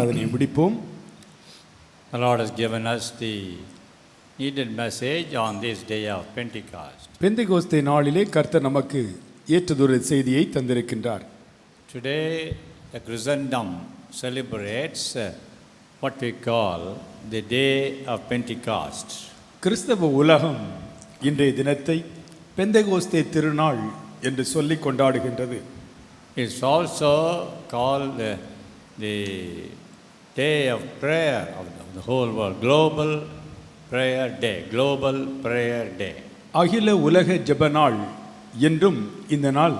அதனை முடிப்போம். The Lord has given us the needed message on this day of Pentecost. பெந்தெகோஸ்தே நாளிலே கர்த்தர் நமக்கு ஏற்றதொரு செய்தியை தந்திருக்கின்றார். Today the Christendom celebrates what we call the day of Pentecost. கிறிஸ்தவ உலகம் இன்றைய தினத்தை பெந்தெகோஸ்தே திருநாள் என்று சொல்லி கொண்டாடுகின்றது. It's also called the day of prayer of the whole world, global prayer day, global prayer day. அகில உலக ஜெப நாள் என்றும் இந்த நாள்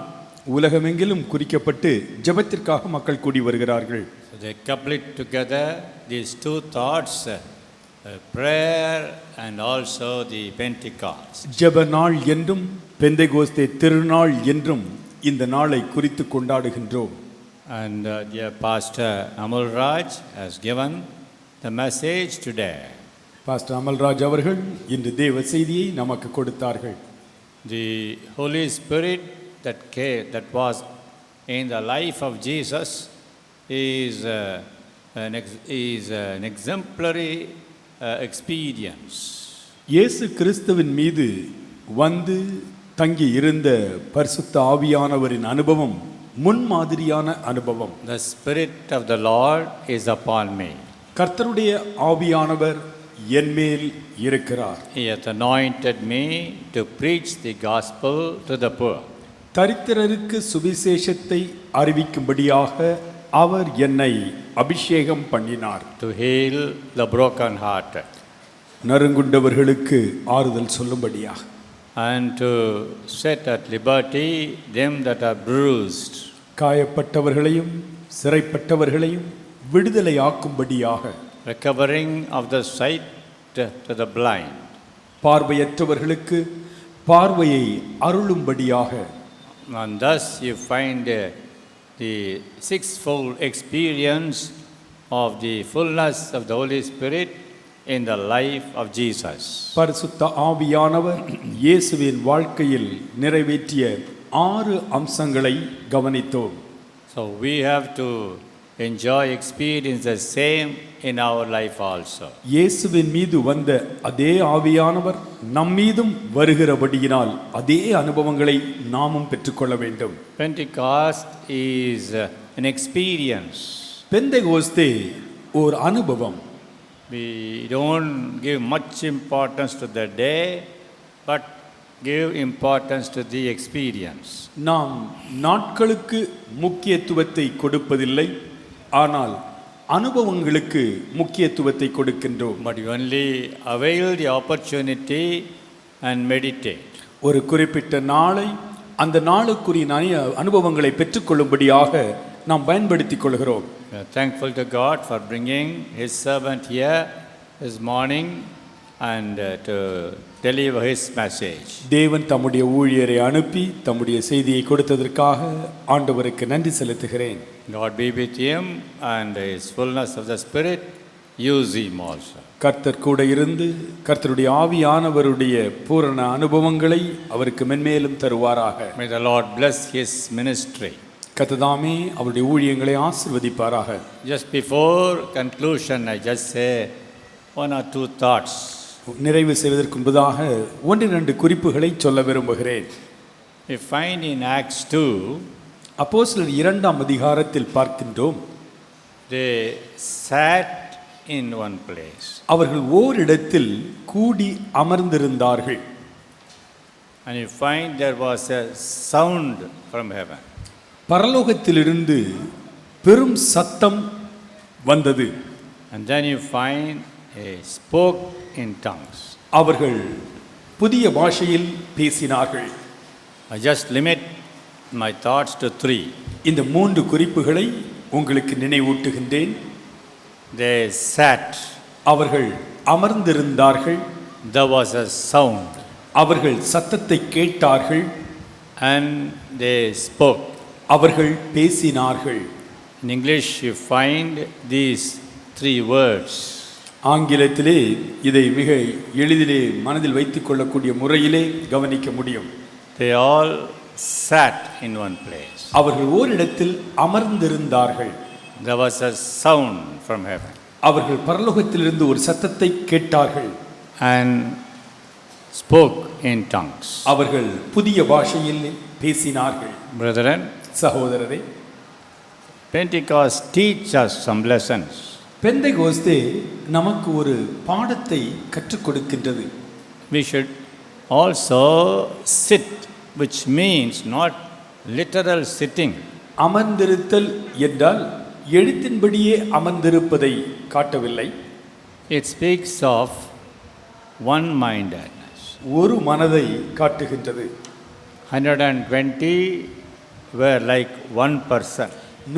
உலகமெங்கிலும் குறிக்கப்பட்டு ஜெபத்திற்காக மக்கள் கூடி வருகிறார்கள். So they couple it together, these two thoughts, prayer and also the Pentecost. ஜெப நாள் என்றும் பெந்தெகோஸ்தே திருநாள் என்றும் இந்த நாளை குறித்து கொண்டாடுகின்றோம். And dear Pastor Amal Raj has given the message today. Pastor Amalraj அவர்கள் இன்று தேவ செய்தியை நமக்கு கொடுத்தார்கள். The Holy Spirit that was in the life of Jesus is an exemplary experience. இயேசு கிறிஸ்துவின் மீது வந்து தங்கி இருந்த பரிசுத்த ஆவியானவரின் அனுபவம் முன்மாதிரியான அனுபவம். The Spirit of the Lord is upon me. கர்த்தருடைய ஆவியானவர் என்மேல் இருக்கிறார். He hath anointed me to preach the gospel to the poor. தரித்திரருக்கு சுவிசேஷத்தை அறிவிக்கும்படியாக அவர் என்னை அபிஷேகம் பண்ணினார். To heal the broken-hearted. நறுங்குண்டவர்களுக்கு ஆறுதல் சொல்லும்படியாக. And to set at liberty them that are bruised. காயப்பட்டவர்களையும் சிறைப்பட்டவர்களையும் விடுதலையாக்கும்படியாக. Recovering of the sight to the blind. பார்வையற்றவர்களுக்கு பார்வையை அருளும்படியாக. And thus you find the sixfold experience of the fullness of the Holy Spirit in the life of Jesus. பரிசுத்த ஆவியானவர் இயேசுவின் வாழ்க்கையில் நிறைவேற்றிய 6 அம்சங்களை கவனித்தோம். So we have to enjoy experience the same in our life also. இயேசுவின் மீது வந்த அதே ஆவியானவர் நம்மீதும் வருகிறபடியினால் அதே அனுபவங்களை நாமும் பெற்றுக்கொள்ள வேண்டும். Pentecost is an experience. பெந்தெகோஸ்தே ஒரு அனுபவம். We don't give much importance to the day, but give importance to the experience. நாம் நாட்களுக்கு முக்கியத்துவத்தை கொடுப்பதில்லை, ஆனால் அனுபவங்களுக்கு முக்கியத்துவத்தை கொடுக்கின்றோம். But you only avail the opportunity and meditate. ஒரு குறிப்பிட்ட நாளை அந்த நாளுக்குரிய அனுபவங்களை பெற்றுக்கொள்ளும்படியாக நாம் பயன்படுத்திக் கொள்கிறோம். We are thankful to God for bringing His servant here this morning and to deliver His message. தேவன் தம்முடைய ஊழியரை அனுப்பி தம்முடைய செய்தியை கொடுத்ததற்காக ஆண்டவருக்கு நன்றி செலுத்துகிறேன். God be with him and His fullness of the Spirit use him also. கர்த்தர் கூட இருந்து கர்த்தருடைய ஆவியானவருடைய பூரண அனுபவங்களை அவருக்கு மென்மேலும் தருவாராக. May the Lord bless his ministry. கர்த்ததாமே அவருடைய ஊழியங்களை ஆசீர்வதிப்பாராக. Just before conclusion, I just say one or two thoughts. நிறைவு செய்வதற்கு முன்பதாக 1-2 குறிப்புகளை சொல்ல விரும்புகிறேன். We find in Acts 2, அப்போஸ்தலர் 2ஆம் அதிகாரத்தில் பார்க்கின்றோம். they sat in one place. அவர்கள் ஓரிடத்தில் கூடி அமர்ந்திருந்தார்கள். And you find there was a sound from heaven. பரலோகத்திலிருந்து பெரும் சத்தம் வந்தது. And then you find he spoke in tongues. அவர்கள் புதிய பாஷையில் பேசினார்கள். I just limit my thoughts to 3. இந்த 3 குறிப்புகளை உங்களுக்கு நினைவூட்டுகின்றேன். They sat. அவர்கள் அமர்ந்திருந்தார்கள். There was a sound. அவர்கள் சத்தத்தை கேட்டார்கள். And they spoke. அவர்கள் பேசினார்கள். In English you find these 3 words. ஆங்கிலத்திலே இதை மிக எளிதிலே மனதில் வைத்துக் கொள்ளக்கூடிய முறையிலே கவனிக்க முடியும். They all sat in one place. அவர்கள் ஓரிடத்தில் அமர்ந்திருந்தார்கள். there was a sound from heaven. அவர்கள் பரலோகத்திலிருந்து ஒரு சத்தத்தை கேட்டார்கள். And spoke in tongues. அவர்கள் புதிய பாஷையில் பேசினார்கள். Brethren, சகோதரரே, Pentecost teaches us some lessons. பெந்தெகோஸ்தே நமக்கு ஒரு பாடத்தை கற்றுக் கொடுக்கின்றது. We should also sit, which means not literal sitting. அமர்ந்திருத்தல் என்றால் எழுத்தின்படியே அமர்ந்திருப்பதை காட்டவில்லை. It speaks of one-mindedness. ஒரு மனதை காட்டுகின்றது. 120 were like one person.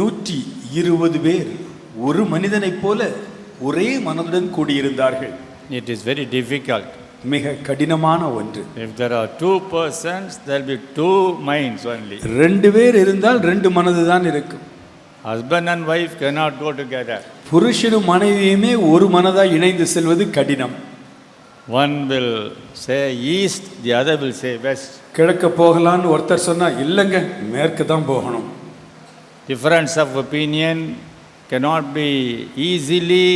120 பேர் ஒரு மனிதனைப் போல ஒரே மனதுடன் கூடியிருந்தார்கள். It is very difficult. மிக கடினமான ஒன்று. If there are two persons, there will be two minds only. 2 பேர் இருந்தால் 2 மனது தான் இருக்கும். Husband and wife cannot go together. புருஷனும் மனைவியுமே ஒரு மனதாய் இணைந்து செல்வது கடினம். One will say east, the other will say west. கிழக்க போகலான்னு ஒருத்தர் சொன்னா இல்லைங்க மேற்கு தான் போகணும். Difference of opinion cannot be easily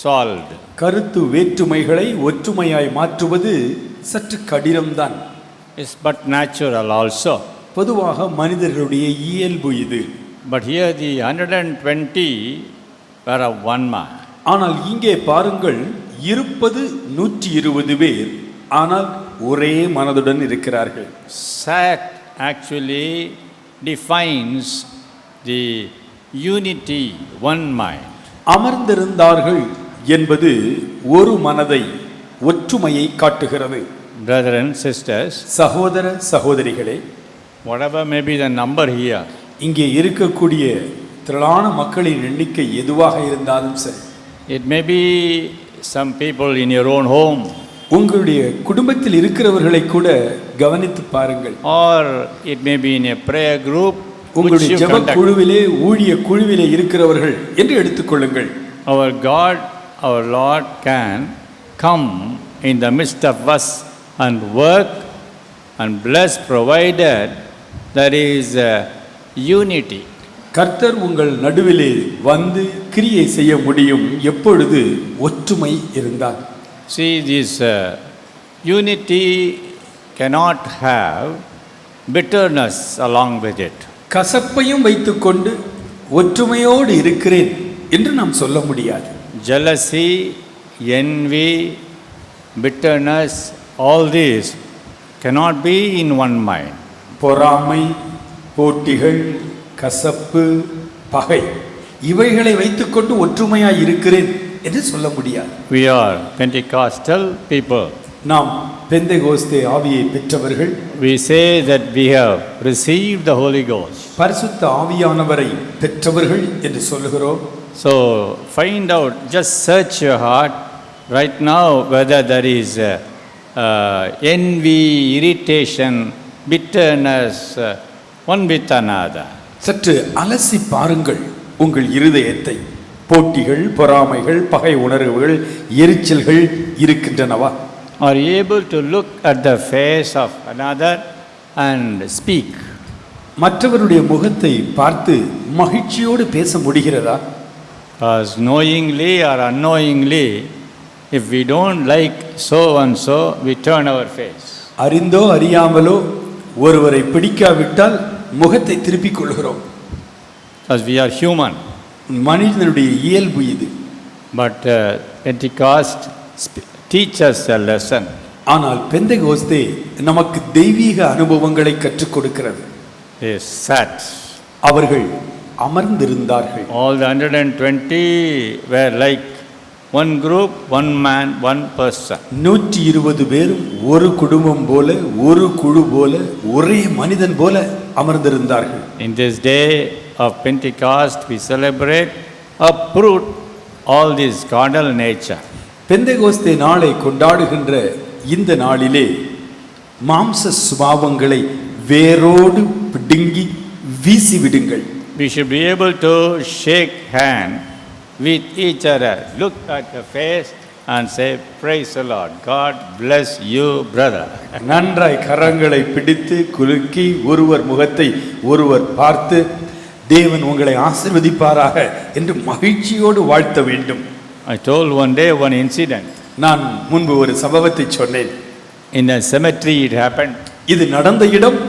solved. கருத்து வேற்றுமைகளை ஒற்றுமையாய் மாற்றுவது சற்று கடினம்தான். It's but natural also. பொதுவாக மனிதர்களுடைய இயல்பு இது. But here the 120 were of one man. ஆனால் இங்கே பாருங்கள், இருப்பது 120 பேர், ஆனால் ஒரே மனதுடன் இருக்கிறார்கள். Sat actually defines the unity, one mind. அமர்ந்திருந்தார்கள் என்பது ஒரு மனதை ஒற்றுமையை காட்டுகிறது. Brothers and sisters, சகோதர சகோதரிகளே, whatever may be the number here, இங்கே இருக்கக்கூடிய திரளான மக்களின் எண்ணிக்கை எதுவாக இருந்தாலும் சரி, it may be some people in your own home, உங்களுடைய குடும்பத்தில் இருக்கிறவர்களை கூட கவனித்து பாருங்கள். or it may be in a prayer group, உங்களுடைய ஜெப குழுவிலே ஊழிய குழுவிலே இருக்கிறவர்கள் என்று எடுத்துக்கொள்ளுங்கள். Our God, our Lord can come in the midst of us and work and bless, provided there is unity. கர்த்தர் உங்கள் நடுவிலே வந்து கிரியை செய்ய முடியும் எப்பொழுது ஒற்றுமை இருந்தால். See, this unity cannot have bitterness along with it. கசப்பையும் வைத்துக்கொண்டு ஒற்றுமையோடு இருக்கிறேன் என்று நாம் சொல்ல முடியாது. Jealousy, envy, bitterness, all these cannot be in one mind. பொறாமை, போட்டிகள், கசப்பு, பகை இவைகளை வைத்துக்கொண்டு ஒற்றுமையாய் இருக்கிறேன் என்று சொல்ல முடியாது. We are Pentecostal people. நாம் பெந்தெகோஸ்தே ஆவியை பெற்றவர்கள். We say that we have received the Holy Ghost. பரிசுத்த ஆவியானவரை பெற்றவர்கள் என்று சொல்லுகிறோம். So find out, just search your heart right now whether there is envy, irritation, bitterness, one with another. சற்று அலசி பாருங்கள் உங்கள் இருதயத்தை. போட்டிகள், பொறாமைகள், பகை உணர்வுகள், எரிச்சல்கள் இருக்கின்றனவா? Are you able to look at the face of another and speak? மற்றவருடைய முகத்தை பார்த்து மகிழ்ச்சியோடு பேச முடிகிறதா? Because knowingly or unknowingly, if we don't like so and so, we turn our face. அறிந்தோ அறியாமலோ ஒருவரை பிடிக்காவிட்டால் முகத்தை திருப்பிக் கொள்கிறோம். Because we are human. மனிதனுடைய இயல்பு இது. But Pentecost teaches a lesson. ஆனால் பெந்தெகோஸ்தே நமக்கு தெய்வீக அனுபவங்களை கற்றுக் கொடுக்கிறது. They sat. அவர்கள் அமர்ந்திருந்தார்கள். All the 120 were like one group, one man, one person. 120 பேரும் ஒரு குடும்பம் போல, ஒரு குழு போல, ஒரே மனிதன் போல அமர்ந்திருந்தார்கள். In this day of Pentecost, we celebrate, uproot all this carnal nature. பெந்தெகோஸ்தே நாளை கொண்டாடுகின்ற இந்த நாளிலே மாம்ச சுபாவங்களை வேரோடு பிடுங்கி வீசிவிடுங்கள். We should be able to shake hand with each other, look at the face and say, praise the Lord, God bless you, brother. நன்றாய் கரங்களை பிடித்து குலுக்கி ஒருவர் முகத்தை ஒருவர் பார்த்து தேவன் உங்களை ஆசீர்வதிப்பாராக என்று மகிழ்ச்சியோடு வாழ்த்த வேண்டும். I told one day one incident. நான் முன்பு ஒரு சம்பவத்தை சொன்னேன். In a cemetery it happened. இது நடந்த இடம்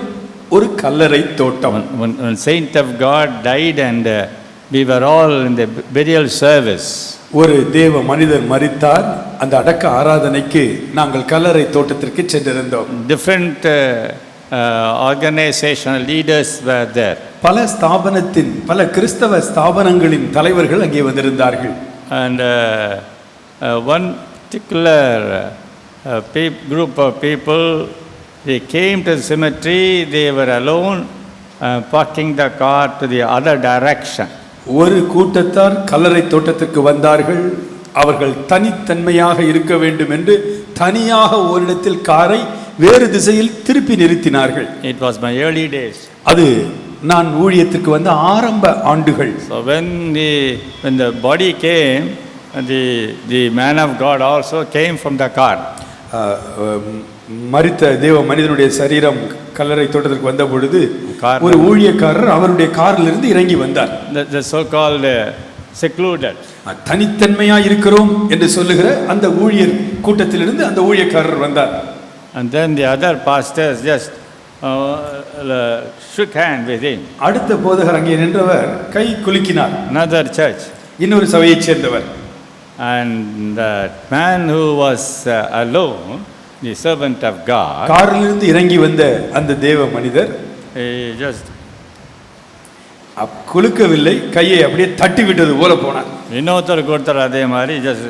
ஒரு கல்லறை தோட்டம். When saint of God died and we were all in the burial service. ஒரு தேவ மனிதர் மரித்தார். அந்த அடக்க ஆராதனைக்கு நாங்கள் கல்லறை தோட்டத்திற்கு சென்றிருந்தோம். Different organizational leaders were there. பல ஸ்தாபனத்தின் பல கிறிஸ்தவ ஸ்தாபனங்களின் தலைவர்கள் அங்கே வந்திருந்தார்கள். And one particular group of people, they came to the cemetery, they were alone, parking the car to the other direction. ஒரு கூட்டத்தார் கல்லறை தோட்டத்திற்கு வந்தார்கள். அவர்கள் தனித்தன்மையாக இருக்க வேண்டும் என்று தனியாக ஓரிடத்தில் காரை வேறு திசையில் திருப்பி நிறுத்தினார்கள். It was my early days. அது நான் ஊழியத்திற்கு வந்த ஆரம்ப ஆண்டுகள். So when the body came, the man of God also came from the car. மரித்த தேவ மனிதனுடைய சரீரம் கல்லறை தோட்டத்திற்கு வந்த பொழுது ஒரு ஊழியக்காரர் அவருடைய காரில் இருந்து இறங்கி வந்தார். The so called secluded. தனித்தன்மையா இருக்கிறோம் என்று சொல்லுகிற அந்த ஊழியர் கூட்டத்திலிருந்து அந்த ஊழியக்காரர் வந்தார். And then the other pastors just shook hand with him. அடுத்த போதகர் அங்கே நின்றவர் கை குலுக்கினார். Another church. இன்னொரு சபையைச் சேர்ந்தவர். And that man who was alone, the servant of God, காரிலிருந்து இறங்கி வந்த அந்த தேவ மனிதர் he just குலுக்கவில்லை, கையை அப்படியே தட்டி விட்டது போல போனார். இன்னொருத்தர் கொடுத்தார் அதே மாதிரி just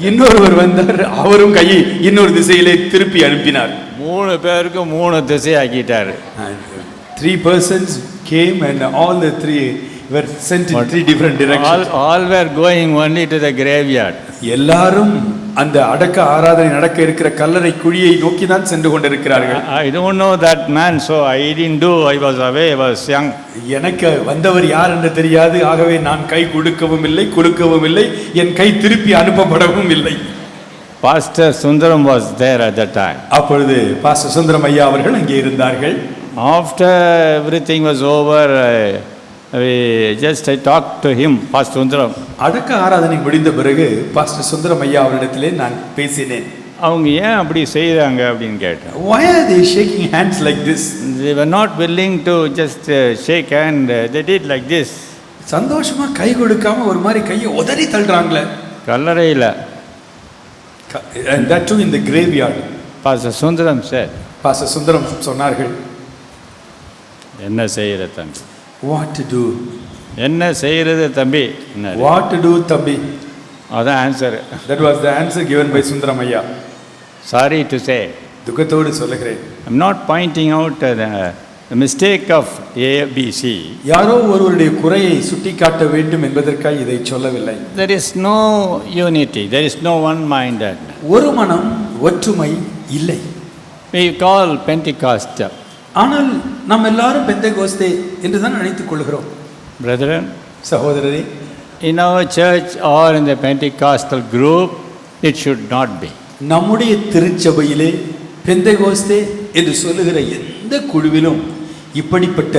இன்னொருவர் வந்தார், அவரும் கையை இன்னொரு திசையிலே திருப்பி அனுப்பினார். 3 பேருக்கு 3 திசை ஆக்கிட்டாரு. 3 persons came and all the 3 were sent in 3 different directions. All were going only to the graveyard. எல்லாரும் அந்த அடக்க ஆராதனை நடக்க இருக்கிற கல்லறை குழியை நோக்கி தான் சென்று கொண்டிருக்கிறார்கள். I don't know that man, so I didn't do. I was away, I was young. எனக்கு வந்தவர் யார் என்று தெரியாது. ஆகவே நான் கை கொடுக்கவும் இல்லை, குலுக்கவும் இல்லை, என் கை திருப்பி அனுப்பப்படவும் இல்லை. Pastor Sundaram was there at that time. அப்பொழுது பாஸ்டர் சுந்தரம் ஐயா அவர்கள் அங்கே இருந்தார்கள். After everything was over, I talked to him, Pastor Sundaram. அடக்க ஆராதனை முடிந்த பிறகு பாஸ்டர் சுந்தரம் ஐயா அவரிடத்திலே நான் பேசினேன். அவங்க ஏன் அப்படி செய்றாங்க அப்படின்னு கேட்டேன். Why are they shaking hands like this? They were not willing to just shake hand. They did like this. சந்தோஷமா கை கொடுக்காம ஒரு மாதிரி கையை உதறி தள்ளுறாங்களே. கல்லறையில. And that too in the graveyard. Pastor Sundaram said. Pastor Sundaram சொன்னார்கள், என்ன செய்யற தம்பி? What to do? என்ன செய்யறது தம்பி? What to do தம்பி? அதான் answer. That was the answer given by Sundaram ஐயா. Sorry to say. துக்கத்தோடு சொல்லுகிறேன். I'm not pointing out the mistake of A, B, C. யாரோ ஒருவருடைய குறையை சுட்டிக்காட்ட வேண்டும் என்பதற்காக இதை சொல்லவில்லை. There is no unity. There is no one-minded. ஒரு மனம், ஒற்றுமை இல்லை. We call Pentecostal. ஆனால் நாம் எல்லாரும் பெந்தெகோஸ்தே என்று தான் அழைத்துக் கொள்கிறோம். Brethren, சகோதரரே, in our church or in the Pentecostal group, it should not be. நம்முடைய திருச்சபையிலே பெந்தெகோஸ்தே என்று சொல்லுகிற எந்த குழுவிலும் இப்படிப்பட்ட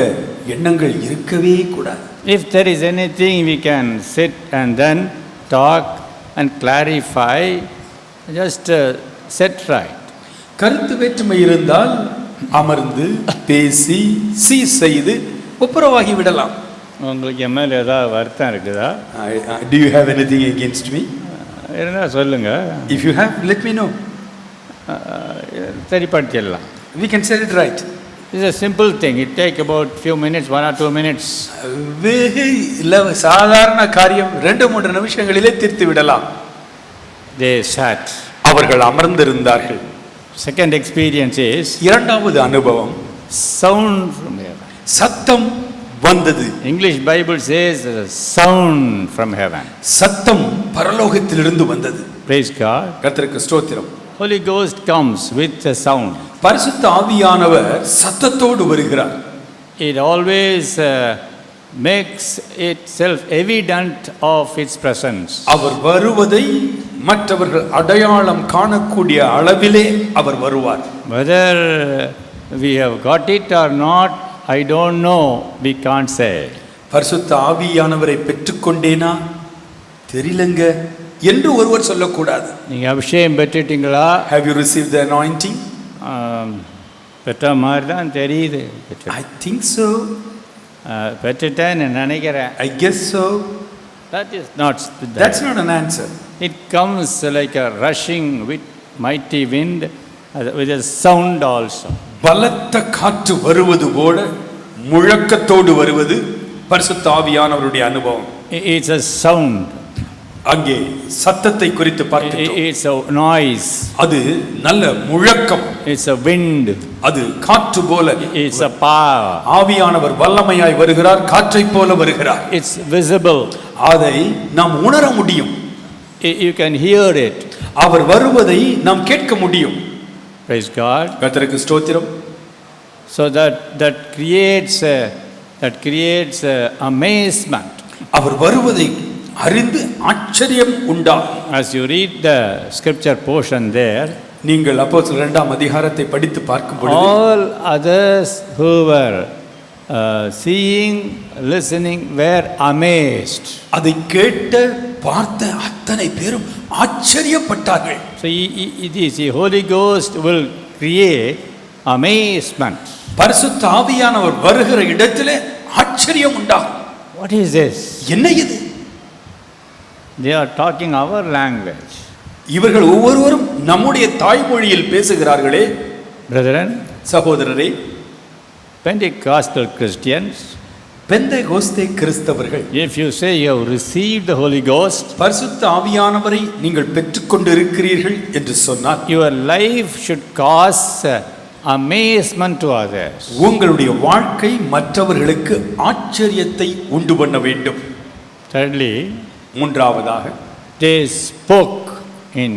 எண்ணங்கள் இருக்கவே கூடாது. If there is anything, we can sit and then talk and clarify, just set right. கருத்து வேற்றுமை இருந்தால் அமர்ந்து பேசி செய்து ஒப்புரவாகி விடலாம். உங்களுக்கு என் மேல ஏதாவது வருத்தம் இருக்குதா? Do you have anything against me? இருந்தா சொல்லுங்க. If you have, let me know. சரிப்படுத்திடலாம். We can set it right. It's a simple thing. It take about few minutes, 1 or 2 minutes. சாதாரண காரியம் 2-3 நிமிஷங்களிலே தீர்த்து விடலாம். They sat. அவர்கள் அமர்ந்திருந்தார்கள். Second experience is இரண்டாவது அனுபவம் sound from heaven. சத்தம் வந்தது. English Bible says sound from heaven. சத்தம் பரலோகத்திலிருந்து வந்தது. Praise God. கர்த்தருக்கு ஸ்தோத்திரம். Holy Ghost comes with a sound. பரிசுத்த ஆவியானவர் சத்தத்தோடு வருகிறார். It always makes itself evident of its presence. அவர் வருவதை மற்றவர்கள் அடையாளம் காணக்கூடிய அளவிலே அவர் வருவார். Whether we have got it or not, I don't know, we can't say. பரிசுத்த ஆவியானவரை பெற்றுக்கொண்டேனா தெரியலங்க என்று ஒருவர் சொல்லக்கூடாது. நீங்க அபிஷேகம் பெற்றுட்டீங்களா? Have you received the anointing? பெற்ற மாதிரி தான் தெரியுது. I think so. பெற்றுட்டேன்னு நினைக்கிறேன். I guess so. That's not an answer. It comes like a rushing with mighty wind with a sound also. பலத்த காற்று வருவது போல முழக்கத்தோடு வருவது பரிசுத்த ஆவியானவருடைய அனுபவம். It's a sound. அங்கே சத்தத்தை குறித்து பார்த்தோம். It's a noise. அது நல்ல முழக்கம். It's a wind. அது காற்று போல. It's a power. ஆவியானவர் வல்லமையாய் வருகிறார், காற்றைப் போல வருகிறார். It's visible. அதை நாம் உணர முடியும். You can hear it. அவர் வருவதை நாம் கேட்க முடியும். Praise God. கர்த்தருக்கு ஸ்தோத்திரம். So that creates amazement. அவர் வருவதை அறிந்து ஆச்சரியம் உண்டாகும். As you read the scripture portion there, நீங்கள் அப்போஸ்தலர் 2ஆம் அதிகாரத்தை படித்து பார்க்கும் பொழுது all others who were seeing, listening were amazed. அதை கேட்ட பார்த்த அத்தனை பேரும் ஆச்சரியப்பட்டார்கள். So it is the Holy Ghost will create amazement. பரிசுத்த ஆவியானவர் வருகிற இடத்திலே ஆச்சரியம் உண்டாகும். What is this? என்ன இது? They are talking our language. இவர்கள் ஒவ்வொருவரும் நம்முடைய தாய்மொழியில் பேசுகிறார்களே. Brethren, சகோதரரே, Pentecostal Christians, பெந்தேகோஸ்தே கிறிஸ்தவர்கள், if you say you have received the Holy Ghost, பரிசுத்த ஆவியானவரை நீங்கள் பெற்றுக்கொண்டு இருக்கிறீர்கள் என்று சொன்னால் your life should cause amazement to others. உங்களுடைய வாழ்க்கை மற்றவர்களுக்கு ஆச்சரியத்தை உண்டு பண்ண வேண்டும். Thirdly, மூன்றாவதாக they spoke in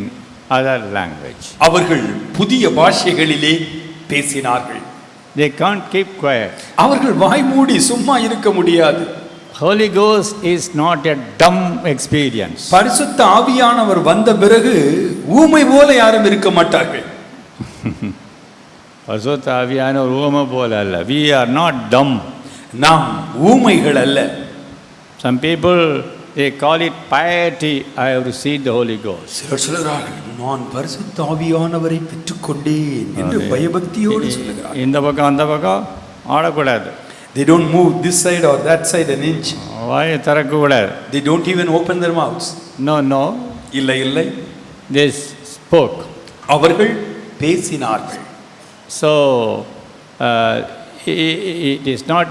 other language. அவர்கள் புதிய பாஷைகளிலே பேசினார்கள். They can't keep quiet. அவர்கள் வாய் மூடி சும்மா இருக்க முடியாது. Holy Ghost is not a dumb experience. பரிசுத்த ஆவியானவர் வந்த பிறகு ஊமை போல யாரும் இருக்க மாட்டார்கள். பரிசுத்த ஆவியானவர் ஊமை போல அல்ல. We are not dumb. நாம் ஊமைகள் அல்ல. Some people they call it piety. I have received the Holy Ghost. சிலர் சொல்கிறார்கள், நான் பரிசுத்த ஆவியானவரை பெற்றுக்கொண்டேன் என்று பயபக்தியோடு சொல்கிறார்கள். இந்த பக்கம் அந்த பக்கம் ஆடக்கூடாது. They don't move this side or that side an inch. வாயை திறக்கக்கூடாது. They don't even open their mouths. No. இல்லை இல்லை. They spoke. அவர்கள் பேசினார்கள். So it is not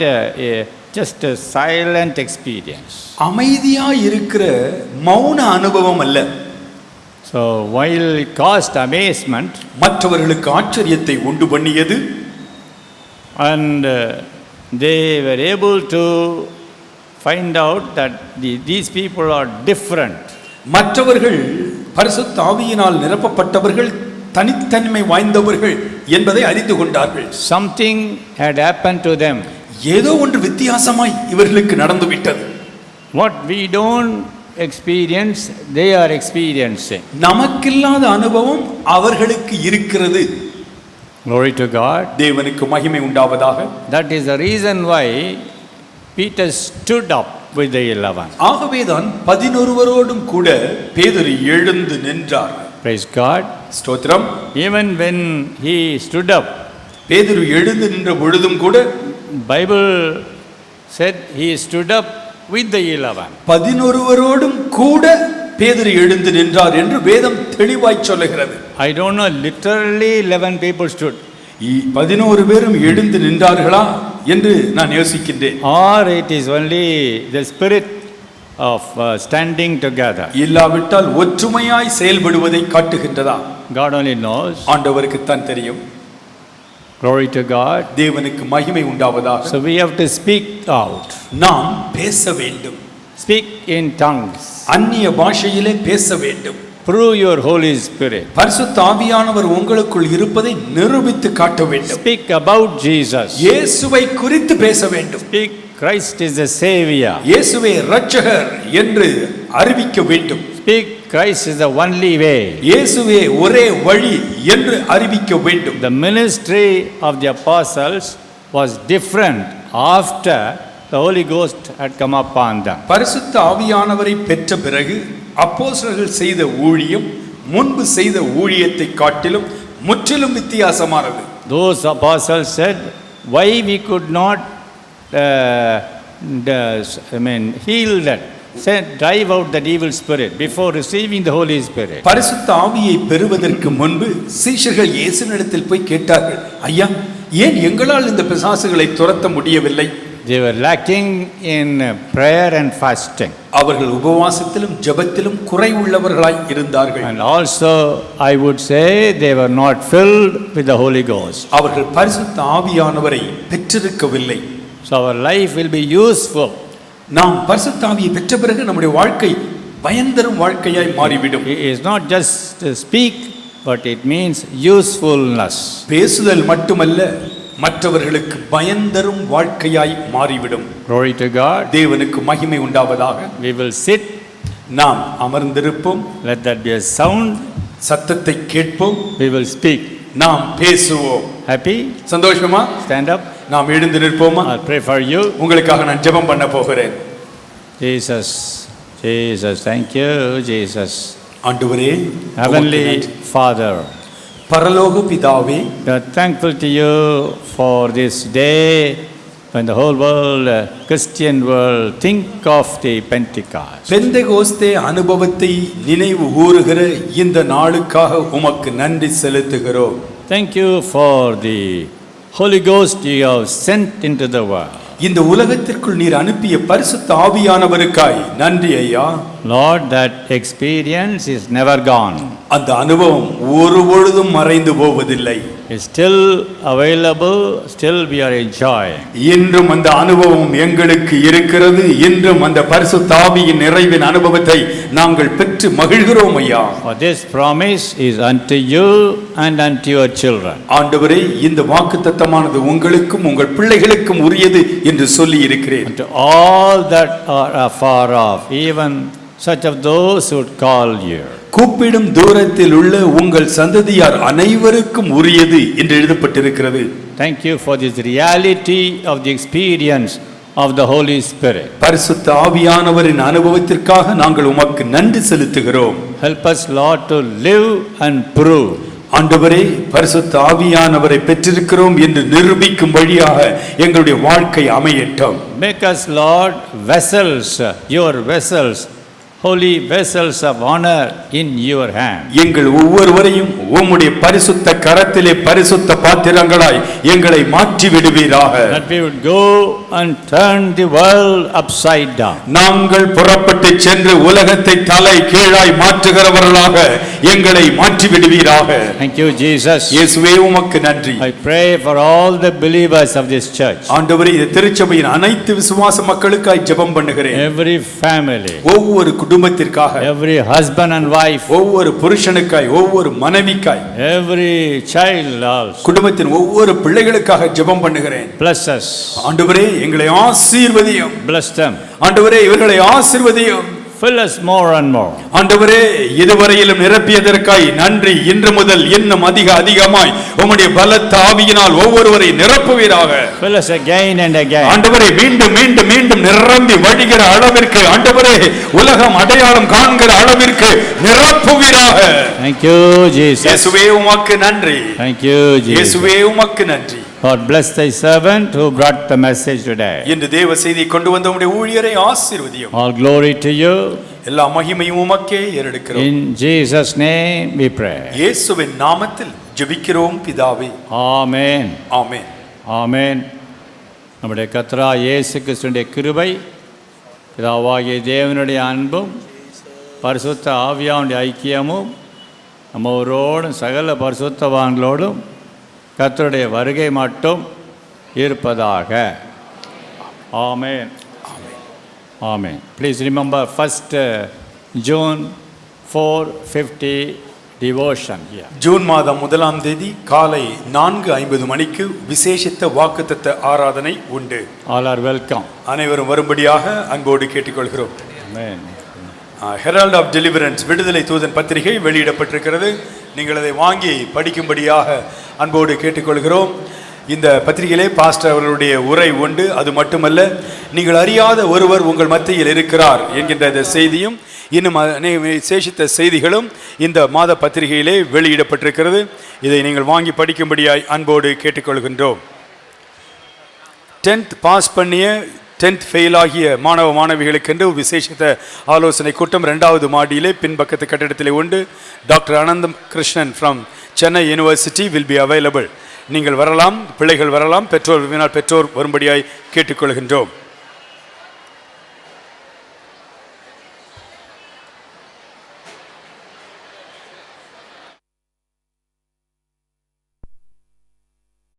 just a silent experience. அமைதியாக இருக்கிற மௌன அனுபவம் அல்ல. So while it caused amazement, மற்றவர்களுக்கு ஆச்சரியத்தை உண்டு பண்ணியது, and they were able to find out that these people are different. மற்றவர்கள் பரிசுத்த ஆவியினால் நிரப்பப்பட்டவர்கள் தனித்தன்மை வாய்ந்தவர்கள் என்பதை அறிந்து கொண்டார்கள். Something had happened to them. ஏதோ ஒன்று வித்தியாசமாய் இவர்களுக்கு நடந்துவிட்டது. What we don't experience, they are experiencing. நமக்கில்லாத அனுபவம் அவர்களுக்கு இருக்கிறது. Glory to God. தேவனுக்கு மகிமை உண்டாவதாக. That is the reason why Peter stood up with the 11. ஆகவேதான் 11 கூட பேதுரு எழுந்து நின்றார். Praise God. ஸ்தோத்திரம். Even when he stood up, பேதுரு எழுந்து நின்ற பொழுதும் கூட Bible said he stood up with the 11. 11 கூட பேதுரு எழுந்து நின்றார் என்று வேதம் தெளிவாய் சொல்லுகிறது. I don't know, literally 11 people stood. 11 பேரும் எழுந்து நின்றார்களா என்று நான் யோசிக்கின்றேன். Or it is only the spirit of standing together. இல்லாவிட்டால் ஒற்றுமையாய் செயல்படுவதை காட்டுகின்றதா? God only knows. ஆண்டவருக்கு தான் தெரியும். Glory to God. தேவனுக்கு மகிமை உண்டாவதாக. So we have to speak out. நாம் பேச வேண்டும். Speak in tongues. அந்நிய பாஷையிலே பேச வேண்டும். Prove your Holy Spirit. பரிசுத்த ஆவியானவர் உங்களுக்குள் இருப்பதை நிரூபித்து காட்ட வேண்டும். Speak about Jesus. இயேசுவை குறித்து பேச வேண்டும். Speak Christ is the Savior. இயேசுவே இரட்சகர் என்று அறிவிக்க வேண்டும். Speak Christ is the only way. இயேசுவே ஒரே வழி என்று அறிவிக்க வேண்டும். The ministry of the apostles was different after the Holy Ghost had come upon them. பரிசுத்த ஆவியானவரை பெற்ற பிறகு அப்போஸ்தலர்கள் செய்த ஊழியம் முன்பு செய்த ஊழியத்தை காட்டிலும் முற்றிலும் வித்தியாசமானது. Those apostles said, why we could not heal that, said, drive out that evil spirit before receiving the Holy Spirit. பரிசுத்த ஆவியை பெறுவதற்கு முன்பு சீஷர்கள் இயேசுவினிடத்தில் போய் கேட்டார்கள், ஐயா, ஏன் எங்களால் இந்த பிசாசுகளை துரத்த முடியவில்லை? They were lacking in prayer and fasting. அவர்கள் உபவாசத்திலும் ஜெபத்திலும் குறைவுள்ளவர்களாய் இருந்தார்கள். And also I would say they were not filled with the Holy Ghost. அவர்கள் பரிசுத்த ஆவியானவரை பெற்றிருக்கவில்லை. So our life will be useful. நாம் பரிசுத்த ஆவியை பெற்ற பிறகு நம்முடைய வாழ்க்கை பயன்தரும் வாழ்க்கையாய் மாறிவிடும். It is not just to speak, but it means usefulness. பேசுதல் மட்டுமல்ல, மற்றவர்களுக்கு பயன்தரும் வாழ்க்கையாய் மாறிவிடும். Glory to God. தேவனுக்கு மகிமை உண்டாவதாக. We will sit. நாம் அமர்ந்திருப்போம். Let that be a sound. சத்தத்தை கேட்போம். We will speak. நாம் பேசுவோம். Happy? சந்தோஷமா? Stand up. நாம் எழுந்து நிற்போமா? I'll pray for you. உங்களுக்காக நான் ஜெபம் பண்ண போகிறேன். Jesus, Jesus, thank you, Jesus. ஆண்டவரே, Heavenly Father, பரலோக பிதாவே, we are thankful to you for this day when the whole world, Christian world, think of the Pentecost. பெந்தெகோஸ்தே அனுபவத்தை நினைவு கூறுகிற இந்த நாளுக்காக உமக்கு நன்றி செலுத்துகிறோம். Thank you for the Holy Ghost you have sent into the world. இந்த உலகத்திற்குள் நீர் அனுப்பிய பரிசுத்த ஆவியானவருக்காய் நன்றி ஐயா. Lord, that experience is never gone. அந்த அனுபவம் ஒருபொழுதும் மறைந்து போவதில்லை. It's still available, still we are enjoying. இன்றும் அந்த அனுபவம் எங்களுக்கு இருக்கிறது. இன்றும் அந்த பரிசுத்த ஆவியின் நிறைவின் அனுபவத்தை நாங்கள் பெற்று மகிழ்கிறோம் ஐயா. For this promise is unto you and unto your children. ஆண்டவரே, இந்த வாக்குத்தத்தமானது உங்களுக்கும் உங்கள் பிள்ளைகளுக்கும் உரியது என்று சொல்லி இருக்கிறேன். And to all that are afar off, even such of those who would call you. கூப்பிடும் தூரத்தில் உள்ள உங்கள் சந்ததியார் அனைவருக்கும் உரியது என்று எழுதப்பட்டிருக்கிறது. Thank you for this reality of the experience of the Holy Spirit. பரிசுத்த ஆவியானவரின் அனுபவத்திற்காக நாங்கள் உமக்கு நன்றி செலுத்துகிறோம். Help us, Lord, to live and prove. ஆண்டவரே, பரிசுத்த ஆவியானவரை பெற்றிருக்கிறோம் என்று நிரூபிக்கும் வழியாக எங்களுடைய வாழ்க்கை அமையட்டும். Make us, Lord, vessels, your vessels, holy vessels of honor in your hand. எங்கள் ஒவ்வொருவரையும் உம்முடைய பரிசுத்த கரத்திலே பரிசுத்த பாத்திரங்களாய் எங்களை மாற்றி விடுவீராக. That we would go and turn the world upside down. நாங்கள் புறப்பட்டு சென்று உலகத்தை தலை கீழாய் மாற்றுகிறவர்களாக எங்களை மாற்றி விடுவீராக. Thank you, Jesus. இயேசுவே, உமக்கு நன்றி. I pray for all the believers of this church. ஆண்டவரே, இந்த திருச்சபையின் அனைத்து விசுவாச மக்களுக்காய் ஜெபம் பண்ணுகிறேன். Every family, ஒவ்வொரு குடும்பத்திற்காக, every husband and wife, ஒவ்வொரு புருஷனுக்காய், ஒவ்வொரு மனைவிக்காய், every child also. குடும்பத்தின் ஒவ்வொரு பிள்ளைகளுக்காக ஜெபம் பண்ணுகிறேன். Bless us. ஆண்டவரே, எங்களை ஆசீர்வதியும். Bless them. ஆண்டவரே, இவர்களை ஆசீர்வதியும். Fill us more and more. ஆண்டவரே, இதுவரையிலும் நிரப்பியதற்காய் நன்றி. இன்று முதல் இன்னும் அதிகமாய் உம்முடைய பலத்த ஆவியினால் ஒவ்வொருவரை நிரப்புவீராக. Fill us again and again. ஆண்டவரே, மீண்டும் மீண்டும் மீண்டும் நிரம்பி வழிகிற அளவிற்கு, ஆண்டவரே, உலகம் அடையாளம் காண்கிற அளவிற்கு நிரப்புவீராக. Thank you, Jesus. இயேசுவே, உமக்கு நன்றி. Thank you, Jesus. இயேசுவே, உமக்கு நன்றி. God bless thy servant who brought the message today. இன்று தேவ செய்தி கொண்டு வந்த உம்முடைய ஊழியரை ஆசீர்வதியும். All glory to you. எல்லா மகிமையும் உமக்கே ஏறெடுக்கிறோம். In Jesus' name we pray. இயேசுவின் நாமத்தில் ஜெபிக்கிறோம் பிதாவே. Amen. ஆமென். Amen. நம்முடைய கர்த்தராகிய இயேசு கிறிஸ்துவின் கிருபை, பிதாவாகிய தேவனுடைய அன்பும் பரிசுத்த ஆவியானுடைய ஐக்கியமும் நம்மோரோடும் சகல பரிசுத்தவான்களோடும் கர்த்தருடைய வருகை மட்டும் இருப்பதாக. ஆமென். ஆமென். Please remember 1st June 4:50 devotion here. June மாதம் 1ஆம் தேதி காலை 4:50 மணிக்கு விசேஷித்த வாக்குத்தத்த ஆராதனை உண்டு. All are welcome. அனைவரும் வரும்படியாக அன்போடு கேட்டுக்கொள்கிறோம். Amen. ஹெரால்ட் ஆஃப் டெலிவரன்ஸ் விடுதலை தூதன் பத்திரிகை வெளியிடப்பட்டிருக்கிறது. நீங்கள் அதை வாங்கி படிக்கும்படியாக அன்போடு கேட்டுக்கொள்கிறோம். இந்த பத்திரிகையிலே பாஸ்டர் அவர்களுடைய உரை உண்டு. அது மட்டுமல்ல, நீங்கள் அறியாத ஒருவர் உங்கள் மத்தியில் இருக்கிறார் என்கின்ற இந்த செய்தியும் இன்னும் விசேஷித்த செய்திகளும் இந்த மாத பத்திரிகையிலே வெளியிடப்பட்டிருக்கிறது. இதை நீங்கள் வாங்கி படிக்கும்படியாய் அன்போடு கேட்டுக்கொள்கின்றோம். 10th பாஸ் பண்ணிய 10th ஃபெயில் ஆகிய மாணவ மாணவிகளுக்கென்று விசேஷித்த ஆலோசனை கூட்டம் 2வது மாடியிலே பின்பக்கத்து கட்டிடத்திலே உண்டு. டாக்டர் அனந்தம் Krishnan from Chennai university will be available. நீங்கள் வரலாம், பிள்ளைகள் வரலாம், பெற்றோர் வரும்படியாய் கேட்டுக்கொள்கின்றோம்.